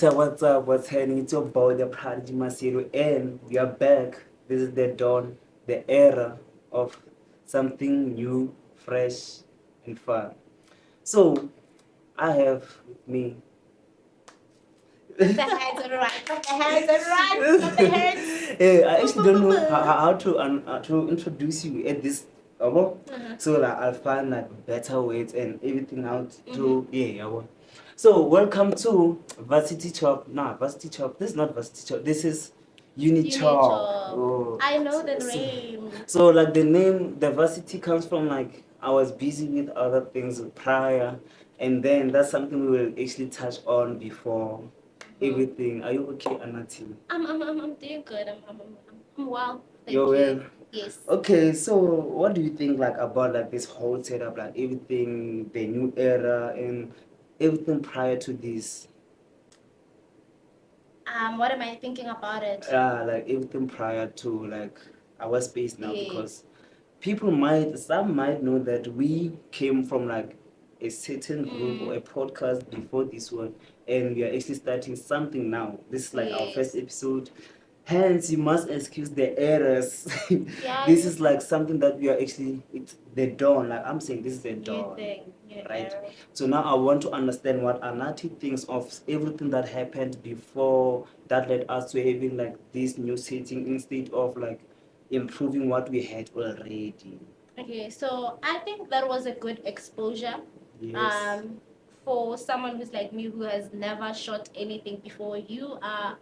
what's up, what's happening? It's your boy, the Prodigy Masiro, and we are back. This is the dawn, the era of something new, fresh, and fun. So, I have with me. Put the hands on the right, put the hands on the right, put the hands. I actually don't know how to introduce you at this level. So like I'll find like better ways and everything out to So welcome to Varsity Chop. Nah, Varsity Chop. This is not Varsity Chop. This is UniChop. Oh. I know the name. So like the name, the Varsity comes from like I was busy with other things prior, and then that's something we will actually touch on before everything. Are you okay, Anati? I'm doing good. I'm well. Thank You're you. well. Yes. Okay, so what do you think like about like this whole setup, like everything, the new era and everything prior to this? What am I thinking about it? Like everything prior to like our space now, Yeah. because some might know that we came from like a certain group or a podcast before this one, and we are actually starting something now. This is like our first episode. Hence, you must excuse the errors. Yeah, This is like something that we are actually, it's the dawn. Like I'm saying, this is the dawn. Right? error. So now I want to understand what Anati thinks of everything that happened before that led us to having like this new setting instead of like improving what we had already. Okay, so I think that was a good exposure. Yes. For someone who's like me who has never shot anything before, you are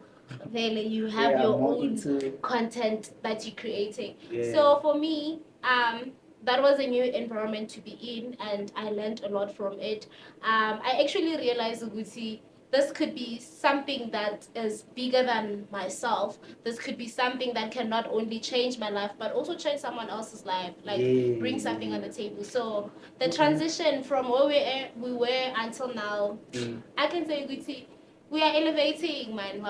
then you have Yeah, your more own into content that you're creating. Yeah. So for me, that was a new environment to be in, and I learned a lot from it. I actually realized, Uguti, this could be something that is bigger than myself. This could be something that can not only change my life, but also change someone else's life, like bring something on the table. So the transition from where we were until now, I can say, Uguti, we are elevating, man.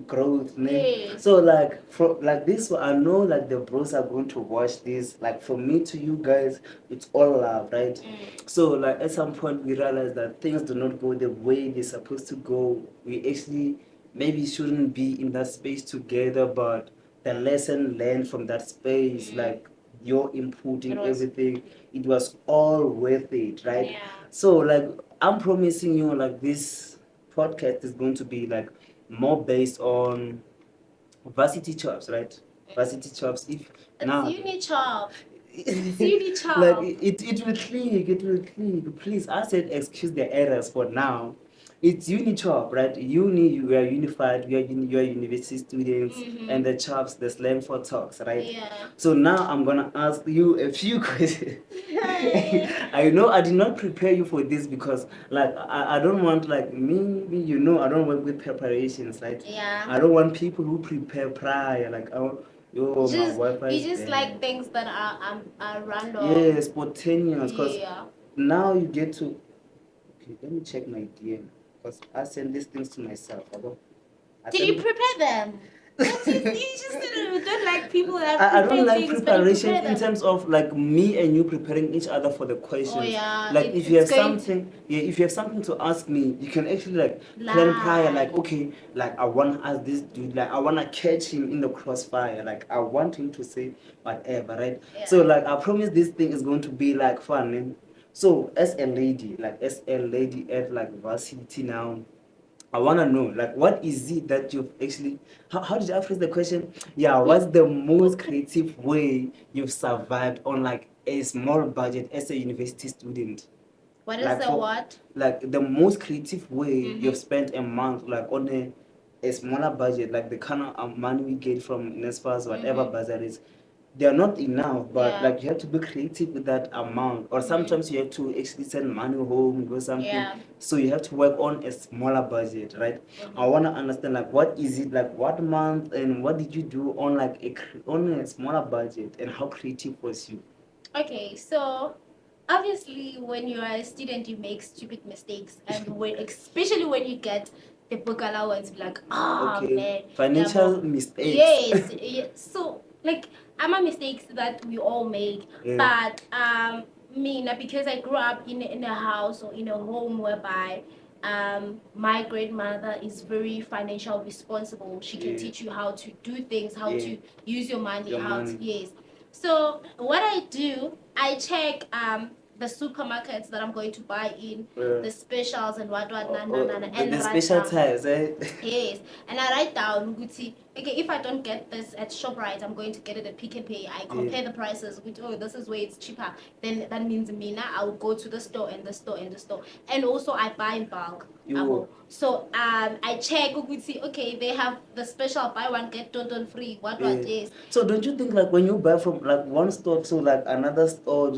Growth, man. Yes. So like like this one, I know like the bros are going to watch this. Like from me to you guys, it's all love, right? So like at some point we realize that things do not go the way they're supposed to go. We actually maybe shouldn't be in that space together, but the lesson learned from that space, like your inputting everything, it was all worth it, right? Yeah. So like I'm promising you like this podcast is going to be like more based on varsity chops, right? Varsity chops. If It's now UniChop. like it will click. Please, I said excuse the errors for now. It's UniChop, right? We are unified, we are university students, and the chops, the slang for talks, right? Yeah. So now I'm gonna ask you a few questions. I know I did not prepare you for this because like I don't want like me, you know, I don't work with preparations, right? Yeah. I don't want people who prepare prior, like my Wi-Fi You is just dead. like things that are random. Yeah, spontaneous. Because Yeah. now you get to. Okay, let me check my DM. Because I send these things to myself. Did you prepare them? You just don't like people that I don't prepare like things, but you preparation prepare in them. terms of like me and you preparing each other for the questions. Oh yeah. Like if you have it's going something, if you have something to ask me, you can actually like plan prior. Like okay, like I want to ask this dude, like I want to catch him in the crossfire. Like I want him to say whatever, right? Yeah. So like I promise this thing is going to be like fun. Man. So as a lady at like varsity now, I want to know, like, what is it that you've actually, how did I phrase the question? Yeah, what's the most creative way you've survived on, like, a small budget as a university student? What is Like, the what? like, the most creative way you've spent a month, like, on a smaller budget, like the kind of money we get from NSFAS, whatever bursaries, they are not enough, but Yeah. like you have to be creative with that amount, or sometimes you have to actually send money home or something. Yeah. So you have to work on a smaller budget, right? I want to understand like what is it, like what month and what did you do on like on a smaller budget, and how creative was you? Okay, so obviously when you are a student you make stupid mistakes, and especially when you get the book allowance, like man, Financial mistakes. Yes, yes. So like I'm a mistakes that we all make, but me now, because I grew up in a house or in a home whereby my grandmother is very financial responsible. She can teach you how to do things, how to use your money, yes. So what I do, I check the supermarkets that I'm going to buy in, the specials and what and the write special down. ties, eh? Yes, and I write down, okay, if I don't get this at ShopRite, I'm going to get it at Pick and Pay. I compare the prices with, oh, this is where it's cheaper. Then that means Mina, I will go to the store and the store and the store. And also I buy in bulk. So I check, okay, they have the special buy one, get two free. What, yes. So don't you think like when you buy from like one store to like another store,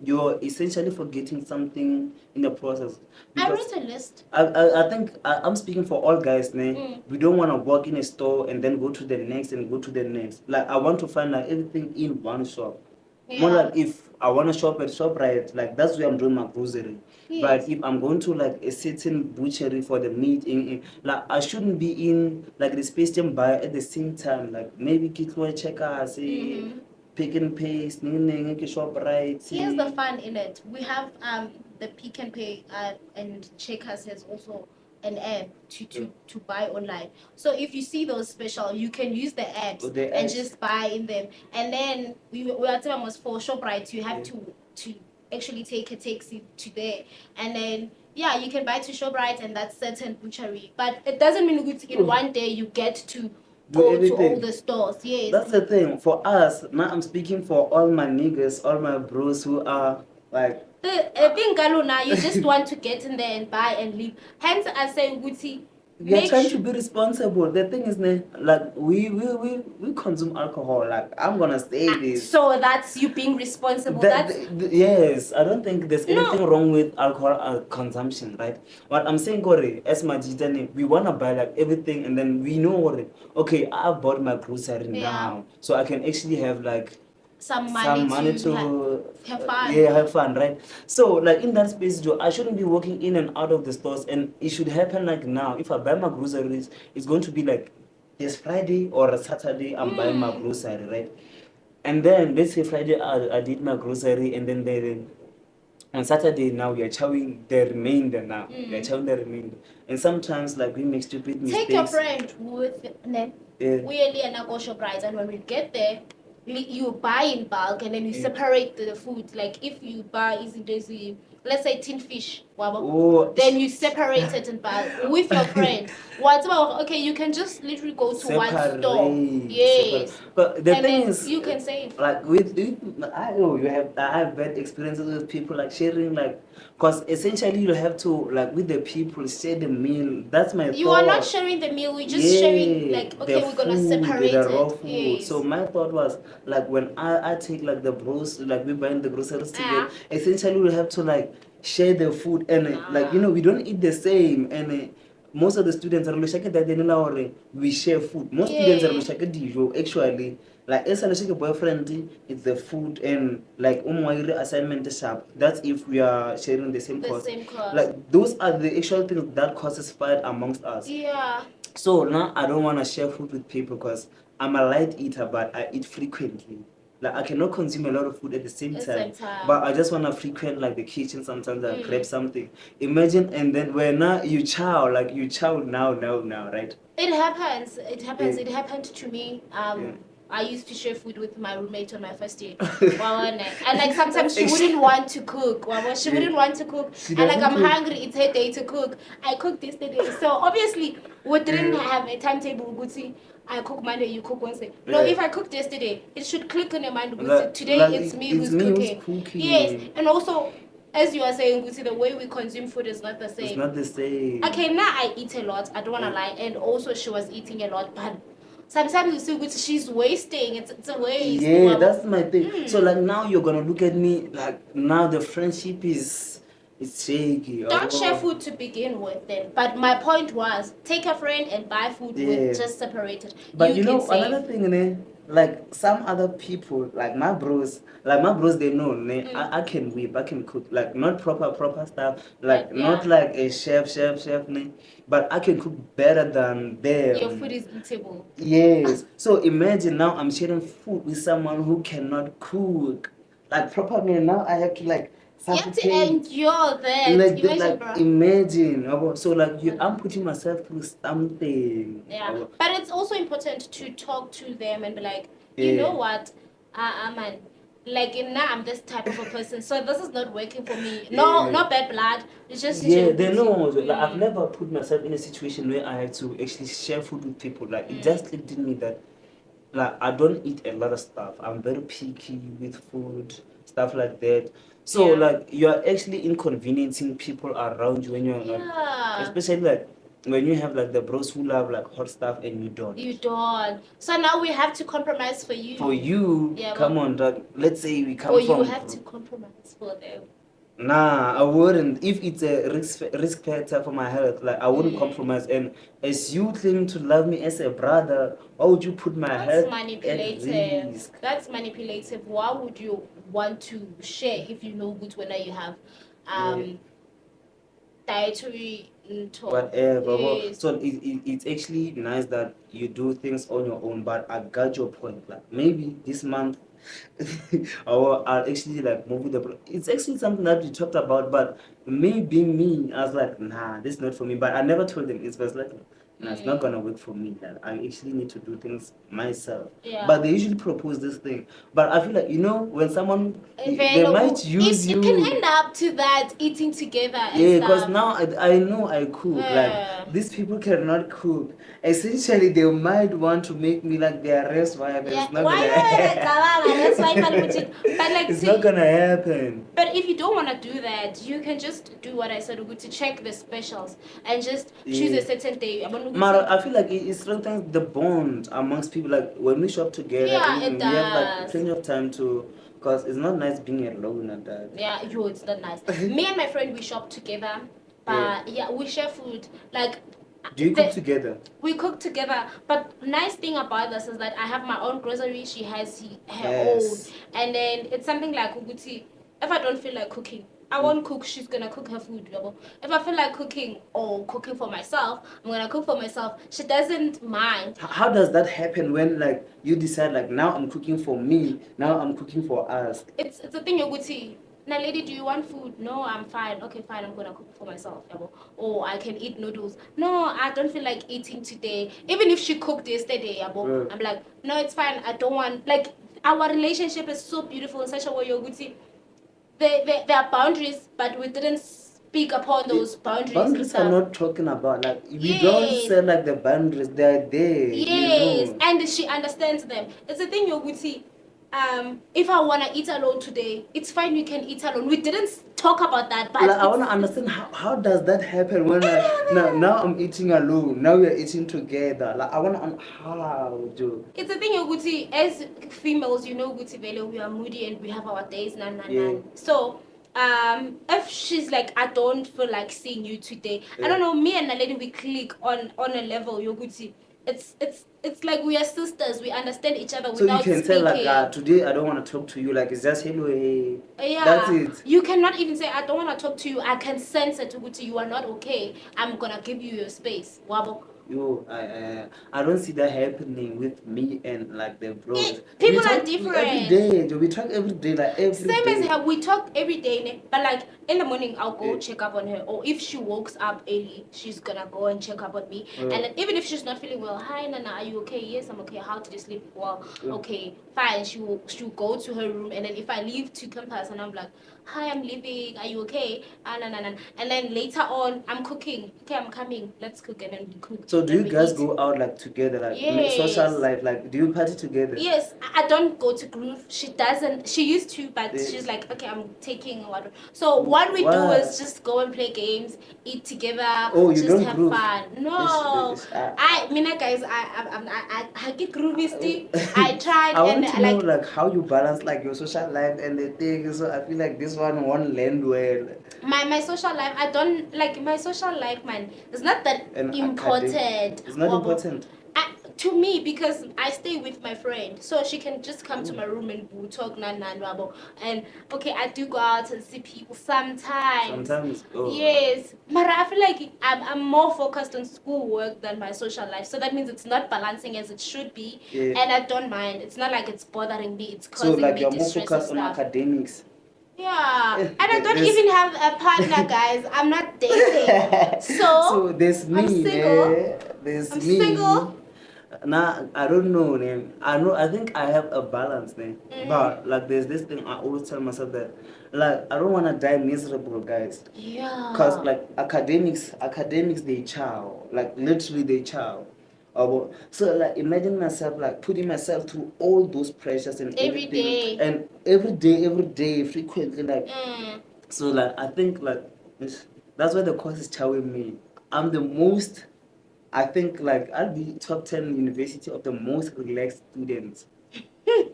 you're essentially forgetting something in the process? I wrote a list. I think I'm speaking for all guys, ne? We don't want to walk in a store and then go to the next and go to the next. Like I want to find like everything in one shop. More like if I want to shop at ShopRite, like that's where I'm doing my grocery. But if I'm going to like a certain butchery for the meat, like I shouldn't be in like the space gym buy at the same time. Like maybe Kitlo checker, say pick and paste, ShopRite. Here's the fun in it. We have the Pick and Pay and Checkers has also an app to buy online. So if you see those special, you can use the apps and just buy in them. And then we are telling us for ShopRite, you have to actually take a taxi to there. And then you can buy to ShopRite and that's certain butchery. But it doesn't mean in one day you get to go to all the stores. Yes. That's the thing. For us, now I'm speaking for all my niggas, all my bros who are like the thing, Galuna, you just want to get in there and buy and leave. Hence, I say, Guti, we are trying to be responsible. The thing is, like we consume alcohol. Like I'm gonna say this. So that's you being responsible. Yes, I don't think there's anything wrong with alcohol consumption, right? What I'm saying, Corey, as my Jitani, we wanna buy like everything, and then we know what. Okay, I bought my grocery now, so I can actually have like some money to have fun. Have fun, right? So like in that space, Joe, I shouldn't be walking in and out of the stores, and it should happen like now. If I buy my groceries, it's going to be like this Friday or a Saturday. I'm buying my grocery, right? And then let's say Friday I did my grocery, and then on Saturday now we are chowing the remainder now. We are chowing the remainder, and sometimes like we make stupid mistakes. Take your friend with them. We and go ShopRite, and when we get there, you buy in bulk and then you separate the food. Like if you buy let's say tin fish, then you separate it in bulk with your friend. Okay, you can just literally go to one store. Yes. But the thing is, you can save. Like I know I have bad experiences with people like sharing like. Because essentially you have to like with the people share the meal. That's my thought. You are not sharing the meal. We're just sharing like okay, we're gonna separate the raw food. Yes. So my thought was like when I take like the bros like we buying the groceries together. Essentially we have to like share the food and like we don't eat the same and. Most of the students are that we share food. Most students are actually like as a boyfriend, it's the food and like assignment sharp. That's if we are sharing the same course. Like those are the actual things that causes fight amongst us. Yeah. So now I don't want to share food with people because I'm a light eater, but I eat frequently. Like I cannot consume a lot of food at the same time. But I just want to frequent like the kitchen. Sometimes I grab something. Imagine, and then when now you chow now, right? It happens. It happened to me. I used to share food with my roommate on my first year. And like sometimes she wouldn't want to cook. She wouldn't want to cook. And like I'm hungry, it's her day to cook. I cooked yesterday. So obviously we didn't have a timetable. I cook Monday, you cook Wednesday. No, if I cooked yesterday, it should click on your mind. Today it's me who's cooking. Yes, and also as you are saying, the way we consume food is not the same. It's not the same. Okay, now I eat a lot. I don't want to lie, and also she was eating a lot, but sometimes you see she's wasting. It's a waste. Yeah, that's my thing. So like now you're gonna look at me like now the friendship is. It's shaky. Don't share food to begin with then. But my point was, take a friend and buy food with just separated. But you know, another thing, like some other people, like my bros, they know, I can whip, I can cook, like not proper stuff, like not like a chef, but I can cook better than them. Your food is eatable. Yes. So imagine now I'm sharing food with someone who cannot cook. Like proper meal, now I have to like You have to suffocate. endure that. Like, Imagine, bro. imagine. So like I'm putting myself through something. Yeah, but it's also important to talk to them and be like, you know what, man, like now I'm this type of a person, so this is not working for me. No, not bad blood. It's just they know. Like I've never put myself in a situation where I had to actually share food with people. Like it just clicked in me that like I don't eat a lot of stuff. I'm very picky with food, stuff like that. So like you are actually inconveniencing people around you when you're not, especially like when you have like the bros who love like hot stuff and you don't. You don't. So now we have to compromise for you. For you, come on, like, let's say we come or from. you have to compromise for them. Nah, I wouldn't. If it's a risk factor for my health, like I wouldn't compromise. And as you claim to love me as a brother, why would you put my health at risk? That's manipulative. Why would you want to share if you know good whether you have dietary whatever. Yes. So it's actually nice that you do things on your own, but I got your point. Like maybe this month or I'll actually like move with the. It's actually something that we talked about, but me being me, I was like, nah, this is not for me. But I never told them. It was like, nah, it's not gonna work for me. Like, I actually need to do things myself. Yeah. But they usually propose this thing. But I feel like when someone they might use you. It can end up to that eating together. Yeah, because now I know I cook. Like these people cannot cook. Essentially, they might want to make me like their rest wife. Yeah. It's not gonna happen. But like, it's not gonna happen. But if you don't want to do that, you can just do what I said, to check the specials and just choose a certain day. Mara, I feel like it strengthens the bond amongst people. Like when we shop together, it does. We have like plenty of time to. Because it's not nice being alone at that. Yeah, it's not nice. Me and my friend, we shop together. But we share food. Like, do you cook together? We cook together. But nice thing about this is that I have my own grocery. She has her own. And then it's something like Uguti. If I don't feel like cooking, I won't cook. She's gonna cook her food. If I feel like cooking or cooking for myself, I'm gonna cook for myself. She doesn't mind. How does that happen when like you decide like now I'm cooking for me, now I'm cooking for us? It's a thing you would see. Now, lady, do you want food? No, I'm fine. Okay, fine. I'm gonna cook for myself. Or I can eat noodles. No, I don't feel like eating today. Even if she cooked yesterday, I'm like, no, it's fine. I don't want. Like, our relationship is so beautiful in such a way. You would see. There are boundaries, but we didn't speak upon those boundaries. Boundaries I'm not talking about. Like we don't say like the boundaries, they're there. Yes, and she understands them. It's a thing you would see. If I wanna eat alone today, it's fine. We can eat alone. We didn't talk about that, but like, I wanna understand how does that happen when now I'm eating alone. Now we're eating together. Like I wanna how do. It's a thing you would see as females. Gucci Velo, we are moody and we have our days. So if she's like, I don't feel like seeing you today. I don't know. Me and a lady, we click on a level. You could see. It's like we are sisters. We understand each other without speaking. So you can tell like today I don't want to talk to you. Like it's just hello. Hey. That's it. You cannot even say I don't want to talk to you. I can sense it. You are not okay. I'm gonna give you your space. Wabo. I don't see that happening with me and like the bros. People are different. Every day, we talk every day, like every Same day. as her, we talk every day, but like in the morning I'll go check up on her, or if she wakes up early, she's gonna go and check up on me. And then even if she's not feeling well, hi Nana, are you okay? Yes, I'm okay. How did you sleep? Well, okay, fine. She'll go to her room, and then if I leave to campus and I'm like, hi, I'm leaving. Are you okay? And then later on, I'm cooking. Okay, I'm coming. Let's cook, and then we cook. So do you guys go out like together, like social life? Like, do you party together? Yes, I don't go to Groove. She doesn't. She used to, but she's like, okay, I'm taking water. So what we do is just go and play games, eat together, just don't have fun. No, guys, I get groovy still. I tried. I want to know like how you balance like your social life and the thing. So I feel like this one won't land well. My social life, I don't like my social life, man. It's not that important. It's not important. To me, because I stay with my friend, so she can just come to my room and we'll talk and okay, I do go out and see people sometimes. Yes, but I feel like I'm more focused on schoolwork than my social life, so that means it's not balancing as it should be. And I don't mind. It's not like it's bothering me. It's causing me distress. So like you're more focused on academics. Yeah, and I don't There's- even have a partner, guys. I'm not dating. So there's I'm me, single. ne? There's I'm me. single. Nah, I don't know, ne? I know. I think I have a balance, ne? Mhm. But like, there's this thing I always tell myself that, like, I don't wanna die miserable, guys. Yeah. Cause like academics they chow, like literally they chow. So like imagine myself like putting myself through all those pressures and Every everything, day. and every day, frequently, like. So like I think like that's why the course is chowing me. I'm the most. I think like I'll be top 10 university of the most relaxed students.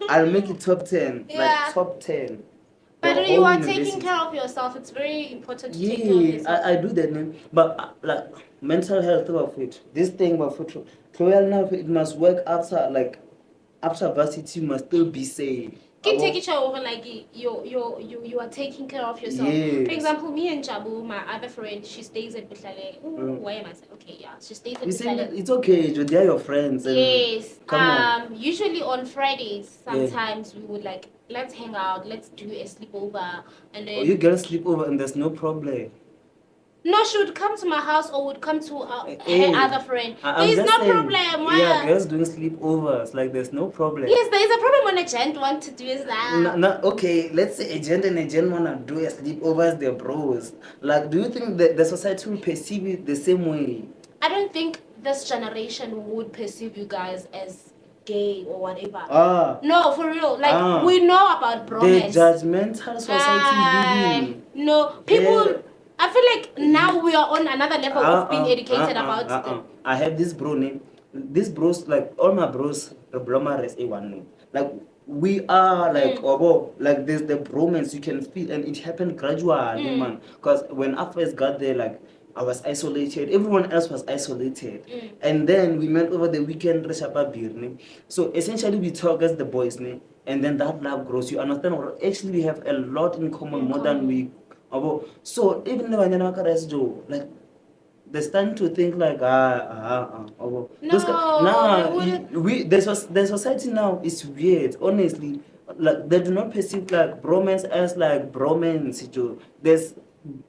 I'll make it top 10, Yeah. like top 10. The But you whole are university. taking care of yourself. It's very important to take care of Yeah, yourself. I do that, man. But like mental health of it, this thing about food, well now it must work after like after varsity must still be safe. Keep taking care of like you are taking care of yourself. Yes. For example, me and Jabu, my other friend, she stays at Butlale. Why am I saying? Okay, yeah, she stays at You see, Butlale. it's okay, Joe, they're your friends. And Yes. come on. Usually on Fridays, sometimes we would like let's hang out, let's do a sleepover, and then. Or you girls sleep over and there's no problem. No, she would come to my house or would come to Hey, her other friend. I'm There's just no saying, problem. Why? Yeah, girls doing sleepovers, like there's no problem. Yes, there is a problem when a gent want to do is that. No, okay, let's say a gent and a gent wanna do a sleepover as their bros. Like, do you think that the society will perceive it the same way? I don't think this generation would perceive you guys as gay or whatever. No, for real. Like we know about bromance. The judgmental society we live in. No, people. I feel like now we are on another level of being educated about them. I have this bro name. These bros, like all my bros, the blommer is A1. Like we are like like there's the bromance you can feel, and it happened gradually, man. Because when I first got there, like I was isolated. Everyone else was isolated, and then we met over the weekend. So essentially, we talk as the boys, and then that love grows. You understand? Actually, we have a lot in common more than we. So even though like they're starting to think like the society now is weird, honestly. Like they do not perceive like bromance as like bromance.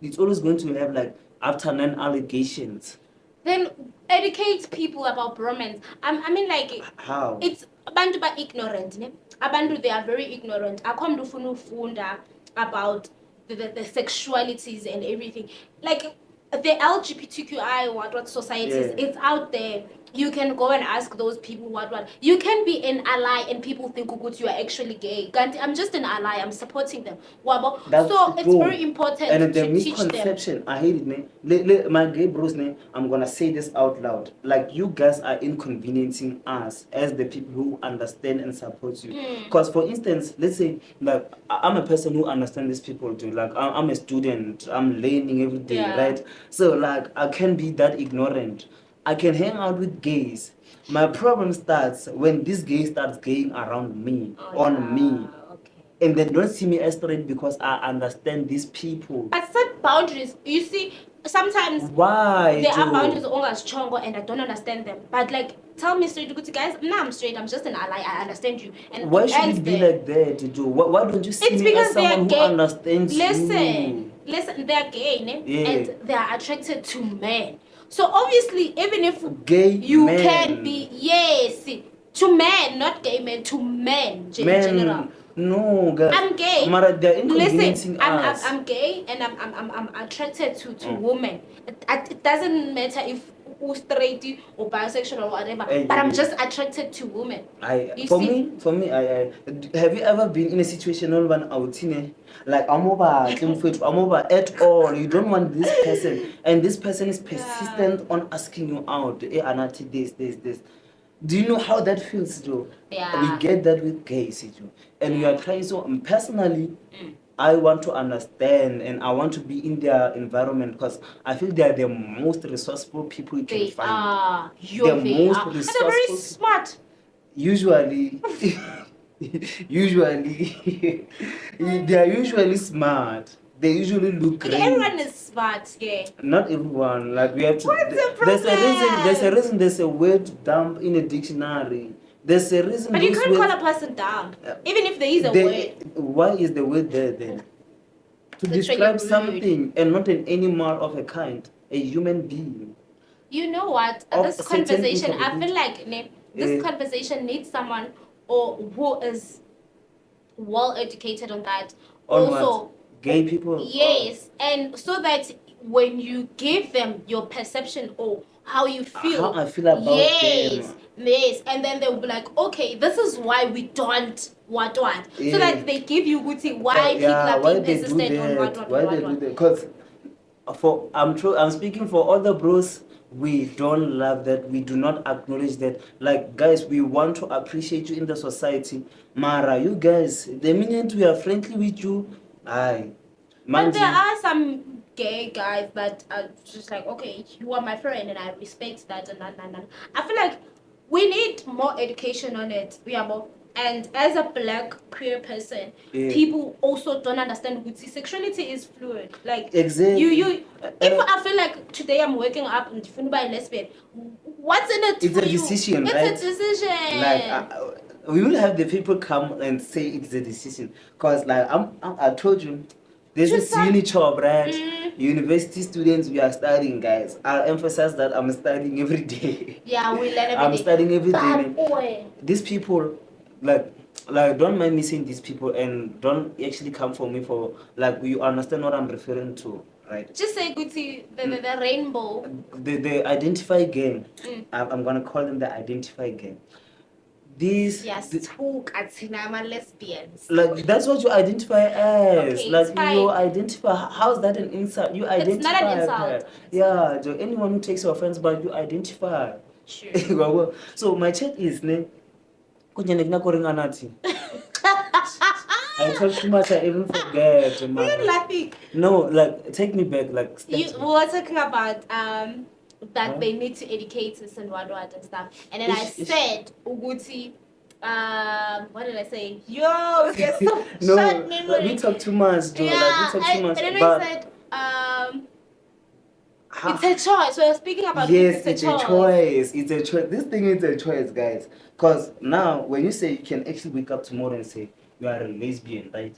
It's always going to have like after 9 allegations. Then educate people about bromance. I mean like how it's abantu ba ignorant, ne? Abantu they are very ignorant. Akho mntu ufuna ufunda about the sexualities and everything. Like the LGBTQI what societies, it's out there. You can go and ask those people what. You can be an ally and people think you are actually gay. I'm just an ally. I'm supporting them. So it's very important and to the teach them. misconception, I hate it, my gay bros, I'm gonna say this out loud. Like you guys are inconveniencing us as the people who understand and support you. Because for instance, let's say like I'm a person who understands these people too. Like I'm a student. I'm learning every day, right? So like I can't be that ignorant. I can hang out with gays. My problem starts when this gay starts gaying around me, on me. And they don't see me as straight because I understand these people. But set boundaries. You see, sometimes why there are boundaries always stronger and I don't understand them. But like tell me straight, guys, no, I'm straight, I'm just an ally, I understand you. And why should it be like that, Joe? Why don't you see me as someone who understands you? Listen, they're gay, and they are attracted to men. So obviously, even if you can be to men, not gay men, to men in general. No, guys. I'm gay. Listen, I'm gay and I'm attracted to women. It doesn't matter if you're straight or bisexual or whatever, but I'm just attracted to women. For me, have you ever been in a situation like I'm over at all? You don't want this person, and this person is persistent on asking you out. This. Do you know how that feels, Joe? We get that with gays, Joe. And we are trying so personally. I want to understand and I want to be in their environment because I feel they are the most resourceful people you can find. They're resourceful. They're very smart. Usually, they are usually smart. They usually look great. Everyone is smart, yeah. Not everyone. Like we have to. What's the problem? There's a word dump in a dictionary. There's a reason. But you can't call a person dumb, even if there is a word. Why is the word there then? to Literally describe rude. something and not an animal of a kind, a human being. You know what? Of This certain conversation, I feel incapability. like this conversation needs someone or who is well educated on that. On what? Also, Gay people? yes, and so that when you give them your perception or how you feel, How I feel about yes, them. yes, and then they'll be like, okay, this is why we don't what, so Yeah. that they give you Gucci why people Yeah, are why being they do persistent on that? Why they do what. that? Because I'm speaking for all the bros. We don't love that. We do not acknowledge that. Like guys, we want to appreciate you in the society. Mara, you guys, the minute we are friendly with you, aye. But there are some gay guys that are just like, okay, you are my friend and I respect that and. I feel like we need more education on it. We are more, and as a black queer person, people also don't understand what sexuality is fluid. Like exactly. You if I feel like today I'm waking up and feeling by a lesbian, what's in it it's for a you? decision, It's right? a decision. Like we will have the people come and say it's a decision, cause like I told you, there's this UniChop, right? University students, we are studying, guys. I'll emphasize that I'm studying every day. Yeah, we learn every I'm day. studying every Bad day. boy. These people, like don't mind me saying these people, and don't actually come for me for like you understand what I'm referring to, right? Just say Gucci, the rainbow. The identify gang. I'm gonna call them the identify gang. These Yes, talk at cinema lesbians. like that's what you identify as. Okay, like it's fine. you identify. How's that an insult? You identify. It's not an insult. Yeah, so anyone who takes offense, but you identify. Sure. So my chat is ne. I talk too much, I even forget. You're laughing. No, like take me back. Like we were talking about that they need to educate us and what and stuff, and then I said Uguti. What did I say? Yo, yes, so no, short memory. we talk too much, though. Yeah, Like we talk too much. and then but I said it's a choice. So we're speaking about yes, it's a choice. It's a choice. This thing is a choice, guys. Because now, when you say you can actually wake up tomorrow and say you are a lesbian, right?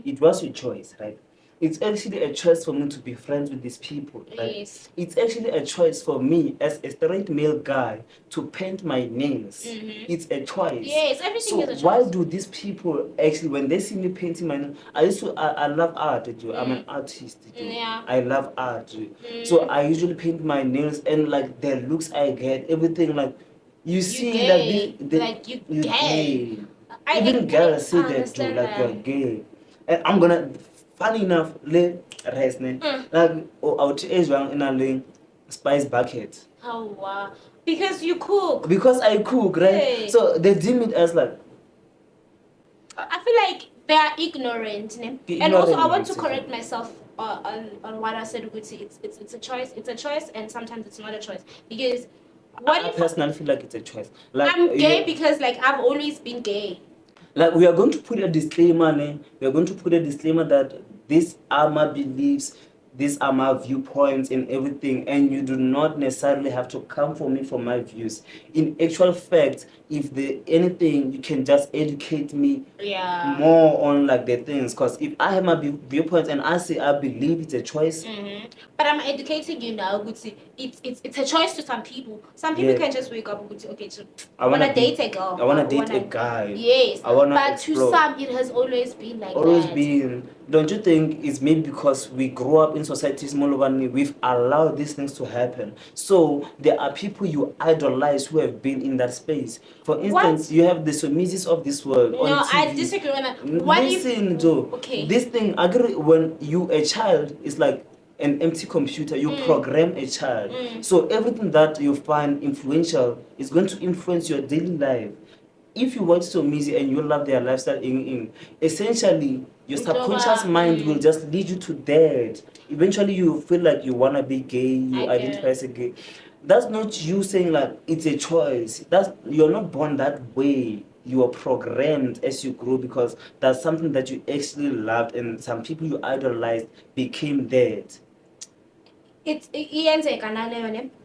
It was your choice, right? It's actually a choice for me to be friends with these people, right? Yes. It's actually a choice for me as a straight male guy to paint my nails. It's a choice. Yes, everything is a choice. Why do these people actually, when they see me painting my nails, I love art, dude. I'm an artist, dude. Yeah. I love art, dude. So I usually paint my nails, and like the looks I get, everything, like you see, gay. like you gay. gay. Even girls say that, dude, understand like that. you're gay. And I'm gonna, funny enough, le rest ne, like out age in a spice bucket. Oh wow! Because you cook. Because I cook, right? Hey. So they deem it as like. I feel like they are ignorant, and also I want to correct myself on what I said. It's a choice. It's a choice, and sometimes it's not a choice because. I personally feel like it's a choice. Like I'm gay because like I've always been gay. Like we are going to put a disclaimer, we are going to put a disclaimer that these are my beliefs, these are my viewpoints and everything, and you do not necessarily have to come for me for my views. In actual fact, if there anything, you can just educate me more on like the things. Because if I have my viewpoints and I say I believe it's a choice. But I'm educating you now, Gucci. It's a choice to some people. Some people can just wake up, Gucci, okay, so I wanna date a girl. I wanna date a guy. Yes. But explore. to some it has always been like always that. Been. Don't you think it's maybe because we grew up in societies we've allowed these things to happen? So there are people you idolize who have been in that space. For instance, you have the Somisis of this world on TV. I disagree on that. Listen, Joe. Okay. This thing, agree, when you a child, is like an empty computer. You program a child. So everything that you find influential is going to influence your daily life. If you watch Somizi and you love their lifestyle, essentially your subconscious mind will just lead you to that. Eventually, you feel like you wanna be gay. You identify as a gay. That's not you saying like it's a choice. You're not born that way. You are programmed as you grow because that's something that you actually loved, and some people you idolized became that. It's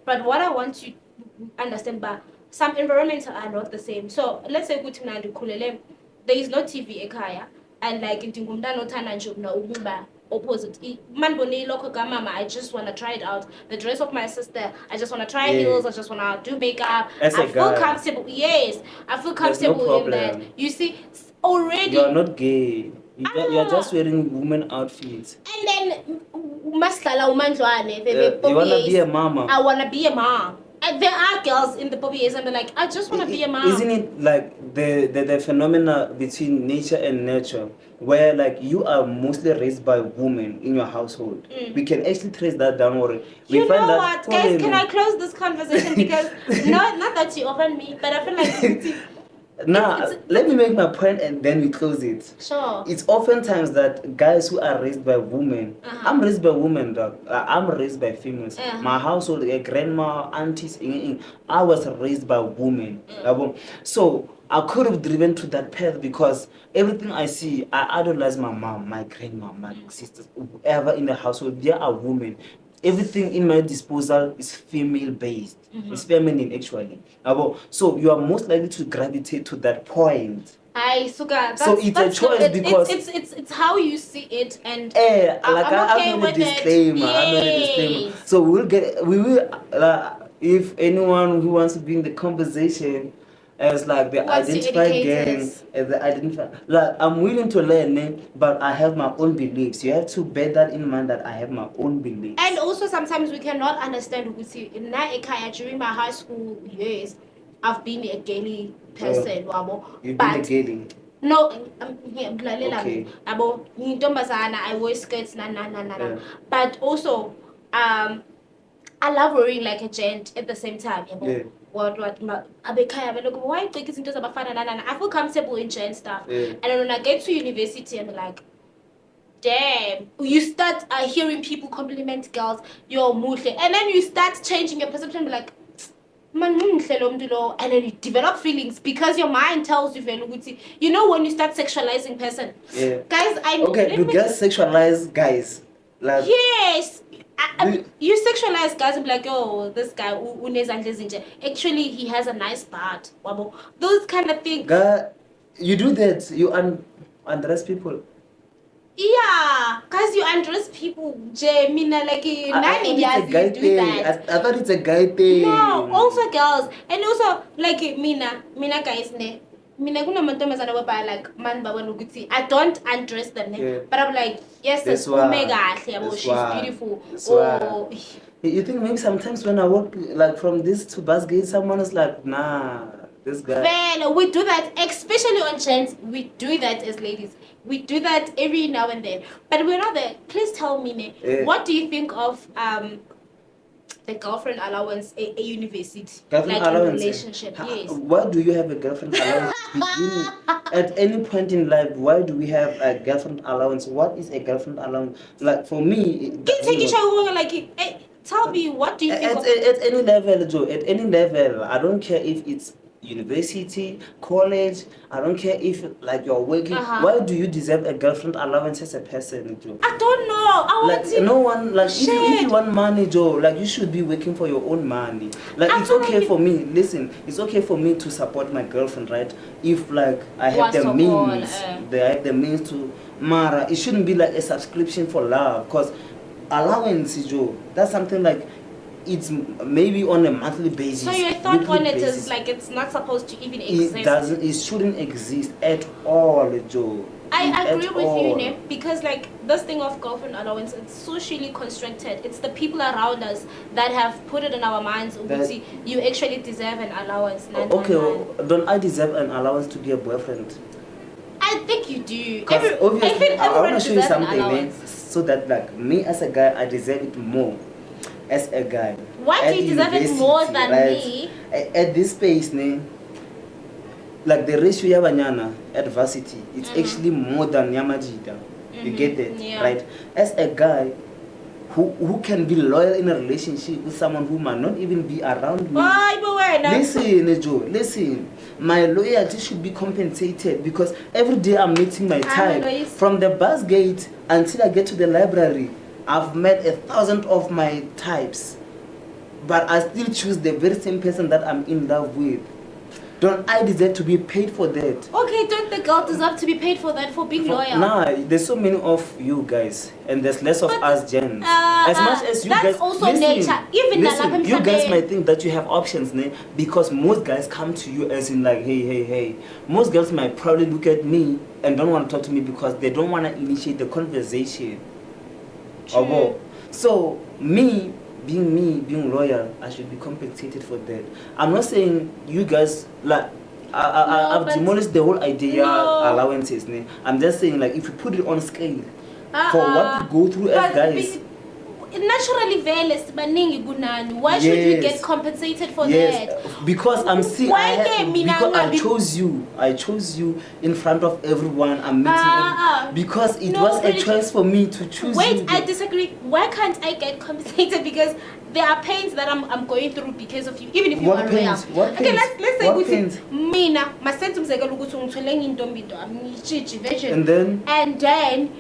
but what I want you to understand, but some environments are not the same. So let's say there is no TV ekaya. and like ndingumntana othanda nje mna ukuba opposite mandibone ilokho kamama, I just want to try it out. The dress of my sister, I just want to try heels, I just want to do makeup. As I a feel guy. comfortable. Yes, I feel There's no comfortable in that. problem. You see, already. You're not gay. You're just wearing woman outfits. And then maslala umandlwane, You wanna be a mama. I wanna be a mom. And there are girls in the Bobby and they're like, I just wanna be a mom. Isn't it like the phenomena between nature and nurture, where like you are mostly raised by women in your household? We can actually trace that down, or we you find know that what, guys? Can I close this conversation because not that you open me, but I feel like. Now, let me make my point and then we close it. Sure. It's oftentimes that guys who are raised by women, I'm raised by women, dog. I'm raised by females. My household, grandma, aunties, I was raised by women. So I could have driven to that path because everything I see, I idolize my mom, my grandma, my sisters, whoever in the household, they are women. Everything in my disposal is female based. It's feminine actually. So you are most likely to gravitate to that point. So it's a choice because it's how you see it, and I'm made a disclaimer. I made a disclaimer. So we will if anyone who wants to be in the conversation as like the identified gang, as the identify, like I'm willing to learn, but I have my own beliefs. You have to bear that in mind that I have my own beliefs. And also sometimes we cannot understand ukuthi during my high school years I've been a gay person. You've been a gay? No, okay. I wear skirts, but also I love wearing like a gent at the same time. Why I feel comfortable in gent stuff. And then when I get to university, I'm like, damn, you start hearing people compliment girls, you're muhle, and then you start changing your perception, like, man, and then you develop feelings because your mind tells you, you know, when you start sexualizing person. Guys, do girls sexualize guys? Like, yes. You sexualize guys and be like, oh, this guy actually he has a nice part. Those kind of things. You do that. You undress people. Yeah, because you undress people. Mina, like, you do that. I thought it's a guy thing. No, also girls. And also, like, mina guys, ne. Mina kuna mantomazana whereby like man bawanuguti. I don't undress them, but I'm like, yes, she's beautiful. Oh. You think maybe sometimes when I walk like from this to Basgate, someone is like, nah, this guy. Well, we do that, especially on chance. We do that as ladies. We do that every now and then. But we're not there. Please tell me, what do you think of the girlfriend allowance at university? Girlfriend allowance? Relationship, yes. Why do you have a girlfriend allowance? At any point in life, why do we have a girlfriend allowance? What is a girlfriend allowance? Like for me, tell me, what do you think at any level, Joe? At any level, I don't care if it's university, college, I don't care if like you're working. Why do you deserve a girlfriend allowance as a person, Joe? I don't know. No one, like if you want money, Joe, like you should be working for your own money. Like it's okay for me, listen, it's okay for me to support my girlfriend, right? If like I have the means, I have the means to Mara, it shouldn't be like a subscription for love, because allowance, Joe, that's something like it's maybe on a monthly basis. So your thought on it is like it's not supposed to even exist. It shouldn't exist at all, Joe. I agree with you, Ne, because like this thing of girlfriend allowance, it's socially constructed. It's the people around us that have put it in our minds. You actually deserve an allowance. Don't I deserve an allowance to be a boyfriend? I think you do. Obviously, I want to show you something, man, so that like me as a guy, I deserve it more. As a guy. Why do you deserve it more than me? At this space, like the ratio yabanyana at Varsity, it's actually more than Yamajita. You get that, right? As a guy who can be loyal in a relationship with someone who might not even be around me. Listen, Joe, listen. My loyalty should be compensated because every day I'm meeting my type. From the bus gate until I get to the library, I've met 1,000 of my types, but I still choose the very same person that I'm in love with. Don't I deserve to be paid for that? Okay, don't the girl deserve to be paid for that, for being loyal? Nah, there's so many of you guys, and there's less of us gents. As much as you that's guys, also listen, nature. Even listen, you guys might think that you have options, ne? Because most guys come to you as in like, hey. Most girls might probably look at me and don't want to talk to me because they don't want to initiate the conversation. True. So being loyal, I should be compensated for that. I'm not saying you guys like I've demolished the whole idea allowances. Ne? I'm just saying like if you put it on scale for what we go through as guys. Naturally veiled maningi kunani. Why should we get compensated for that? Because I'm seeing because I chose you in front of everyone. I'm meeting because it was a choice for me to choose you. Wait, I disagree. Why can't I get compensated? Because there are pains that I'm going through because of you, even if you are loyal. Okay, let's say ukuthi mina masenze umzekelo ukuthi ngithole intombi into ngishiji virgin and then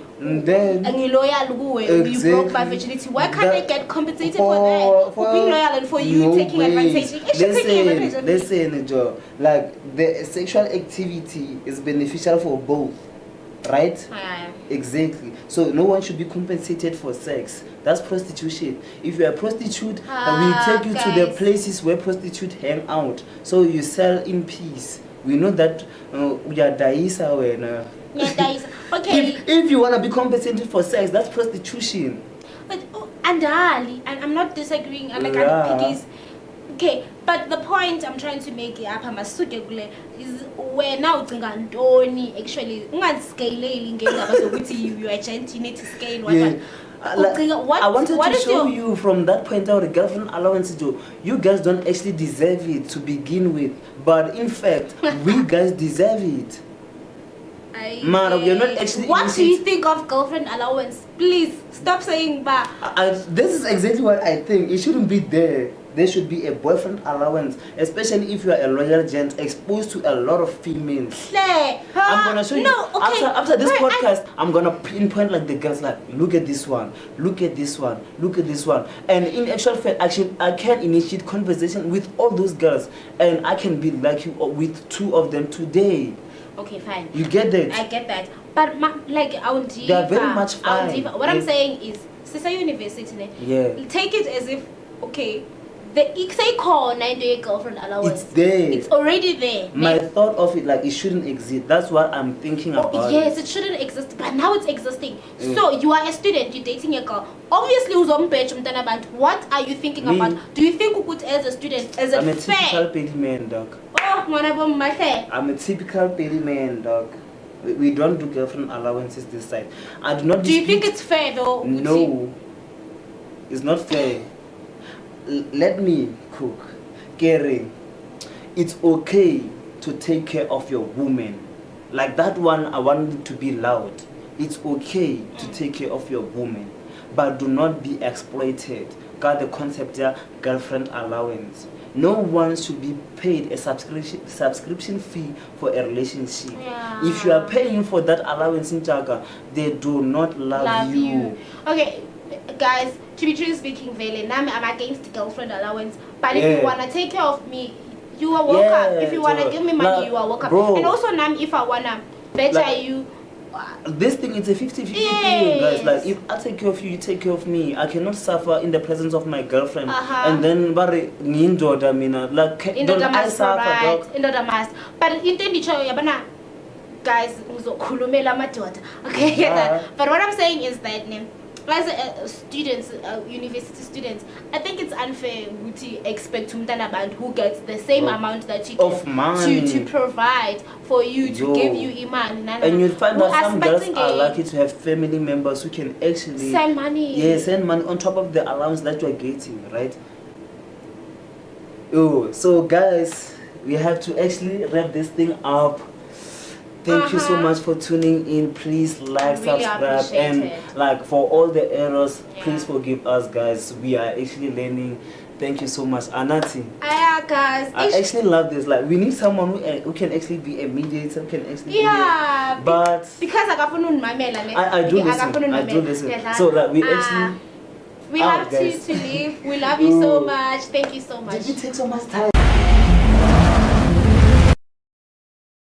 loyal kuwe, you broke my virginity. Why can't I get compensated for that? For being loyal and for you taking advantage. Listen, Joe. Like the sexual activity is beneficial for both, right? Exactly. So no one should be compensated for sex. That's prostitution. If you're a prostitute, we take you to the places where prostitutes hang out. So you sell in peace. We know that we are daisa when. Okay. If you want to be compensated for sex, that's prostitution. But and I'm not disagreeing. I'm like okay, but the point I'm trying to make is where now actually you are trying to need to scale I wanted to show you from that point out the girlfriend allowance. You guys don't actually deserve it to begin with, but in fact we guys deserve it. Man, we are not actually. What do you think of girlfriend allowance? Please stop saying that. This is exactly what I think. It shouldn't be there. There should be a boyfriend allowance, especially if you are a loyal gent exposed to a lot of females. I'm gonna show you. After this podcast, I'm gonna pinpoint like the girls like, look at this one, look at this one, look at this one, and in actual fact, actually, I can initiate conversation with all those girls, and I can be like you with 2 of them today. Okay, fine. You get that? I get that. But like they are very much fine. What I'm saying is, Sisa University, take it as if the girlfriend allowance. It's there. It's already there. My thought of it like it shouldn't exist. That's what I'm thinking about. Yes, it shouldn't exist, but now it's existing. So you are a student, you're dating a girl. Obviously, what are you thinking about? Do you think as a student, as I'm a typical petty man, dog. I'm a typical petty man, dog. We don't do girlfriend allowances this side. I do not. Do you think it's fair though? No, it's not fair. Let me cook. Caring. It's okay to take care of your woman. Like that one, I want it to be loud. It's okay to take care of your woman, but do not be exploited. Got the concept there, girlfriend allowance. No one should be paid a subscription fee for a relationship. If you are paying for that allowance in Jaga, they do not love you. Okay, guys, to be truly speaking, I'm against girlfriend allowance. But if you wanna take care of me, you are welcome. If you wanna give me money, you are welcome. Bro, and also, if I wanna better you. This thing is a 50-50 thing, guys. Like if I take care of you, you take care of me. I cannot suffer in the presence of my girlfriend. And then like don't I suffer, dog? But in guys, okay. But what I'm saying is that as students, university students, I think it's unfair to expect who gets the same amount that you of money to provide for you, to give you iman. And you'll find that some girls are lucky to have family members who can actually send money. Yeah, send money on top of the allowance that you're getting, right? So guys, we have to actually wrap this thing up. Thank you so much for tuning in. Please like, subscribe, and like for all the errors, please forgive us, guys. We are actually learning. Thank you so much, Anati. Guys, I actually love this. Like we need someone who can actually be a mediator, who can actually but because I do listen. So like we actually we have to leave. We love you so much. Thank you so much. Did you take so much time?